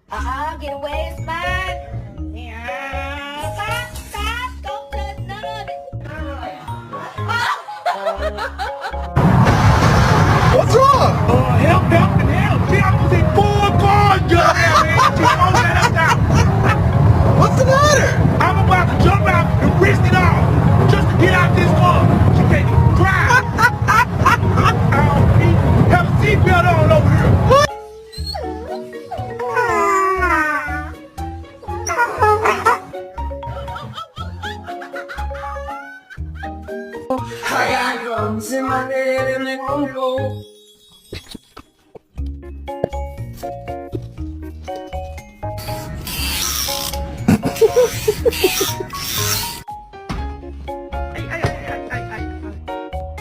Get away, it's mine. Yeah. Stop, don't touch none of it. What's wrong? Help and help. See, I'm gonna take 4 cars, girl, man. She won't let us out. What's the matter? I'm about to jump out and risk it all just to get out this car. She can't even drive. I don't need have a seatbelt on over here. I got drums in my head and they won't go.